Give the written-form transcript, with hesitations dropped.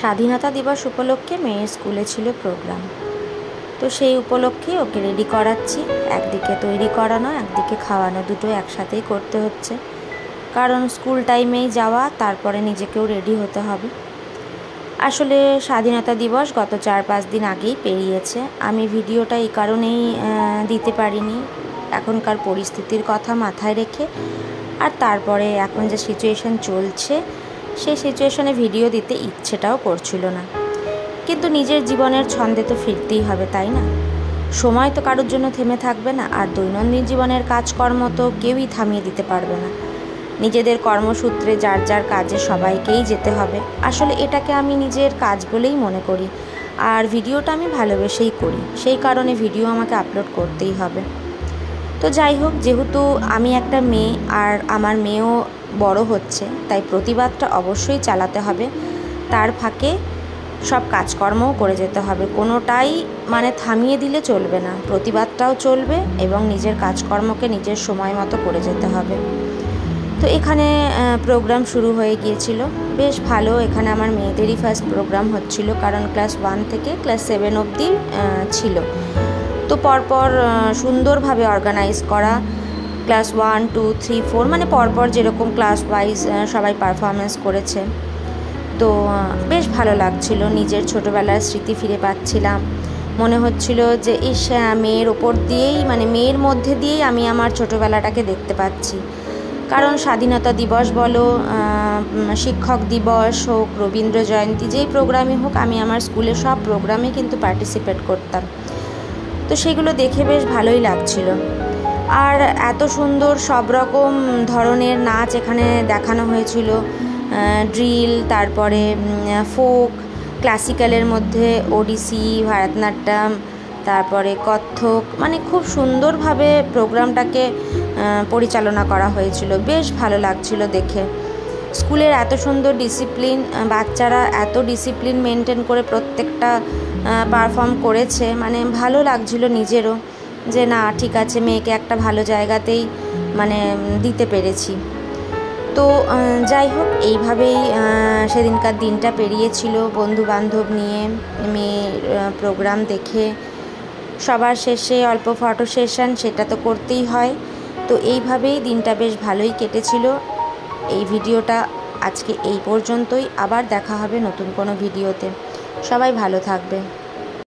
স্বাধীনতা দিবস উপলক্ষে মেয়ের স্কুলে ছিল প্রোগ্রাম। তো সেই উপলক্ষে ওকে রেডি করাচ্ছি। একদিকে তৈরি করানো, একদিকে খাওয়ানো, দুটো একসাথেই করতে হচ্ছে, কারণ স্কুল টাইমেই যাওয়া, তারপরে নিজেকেও রেডি হতে হবে। আসলে স্বাধীনতা দিবস গত 4-5 দিন আগেই পেরিয়েছে। আমি ভিডিওটা এই কারণেই দিতে পারিনি, এখনকার পরিস্থিতির কথা মাথায় রেখে, আর তারপরে এখন যে সিচুয়েশান চলছে সেই সিচুয়েশানে ভিডিও দিতে ইচ্ছেটাও করছিল না। কিন্তু নিজের জীবনের ছন্দে তো ফিরতেই হবে, তাই না? সময় তো কারোর জন্য থেমে থাকবে না, আর দৈনন্দিন জীবনের কাজকর্ম তো কেউই থামিয়ে দিতে পারবে না। নিজেদের কর্মসূত্রে যার যার কাজে সবাইকেই যেতে হবে। আসলে এটাকে আমি নিজের কাজ বলেই মনে করি, আর ভিডিওটা আমি ভালোবেসেই করি, সেই কারণে ভিডিও আমাকে আপলোড করতেই হবে। তো যাই হোক, যেহেতু আমি একটা মেয়ে আর আমার মেয়েও বড় হচ্ছে, তাই প্রতিবাদটা অবশ্যই চালাতে হবে। তার ফাঁকে সব কাজকর্মও করে যেতে হবে, কোনোটাই থামিয়ে দিলে চলবে না। প্রতিবাদটাও চলবে এবং নিজের কাজকর্মকে নিজের সময় মতো করে যেতে হবে। তো এখানে প্রোগ্রাম শুরু হয়ে গিয়েছিল, বেশ ভালো। এখানে আমার মেয়েদেরই ফার্স্ট প্রোগ্রাম হচ্ছিল, কারণ ক্লাস 1 থেকে ক্লাস 7 অবধি ছিল। তো পরপর সুন্দরভাবে অর্গানাইজ করা, ক্লাস 1, 2, 3, 4 পরপর যেরকম ক্লাস ওয়াইজ সবাই পারফরমেন্স করেছে। তো বেশ ভালো লাগছিল, নিজের ছোটোবেলার স্মৃতি ফিরে পাচ্ছিলাম। মনে হচ্ছিল যে মেয়ের ওপর দিয়েই মেয়ের মধ্যে দিয়েই আমি আমার ছোটোবেলাটাকে দেখতে পাচ্ছি। কারণ স্বাধীনতা দিবস বলো, শিক্ষক দিবস হোক, রবীন্দ্র জয়ন্তী, যেই প্রোগ্রামই হোক, আমি আমার স্কুলের সব প্রোগ্রামে কিন্তু পার্টিসিপেট করতাম। তো সেগুলো দেখে বেশ ভালোই লাগছিল। আর এত সুন্দর সব রকম ধরনের নাচ এখানে দেখানো হয়েছিল। ড্রিল, তারপরে ফোক, ক্লাসিক্যালের মধ্যে ওডিসি, ভারতনাট্যম, তারপরে কত্থক, খুব সুন্দরভাবে প্রোগ্রামটাকে পরিচালনা করা হয়েছিল। বেশ ভালো লাগছিল দেখে। স্কুলের এত সুন্দর ডিসিপ্লিন, বাচ্চারা এত ডিসিপ্লিন মেনটেন করে প্রত্যেকটা পারফর্ম করেছে, ভালো লাগছিল নিজেরও, যে না ঠিক আছে, মেয়েকে একটা ভালো জায়গাতেই দিতে পেরেছি। তো যাই হোক, এইভাবেই সেদিনকার দিনটা পেরিয়েছিল, বন্ধু বান্ধব নিয়ে, মেয়ের প্রোগ্রাম দেখে। সবার শেষে অল্প ফটো সেশন, সেটা তো করতেই হয়। তো এইভাবেই দিনটা বেশ ভালোই কেটেছিল। এই ভিডিওটা আজকে এই পর্যন্তই, আবার দেখা হবে নতুন কোনো ভিডিওতে। সবাই ভালো থাকবে।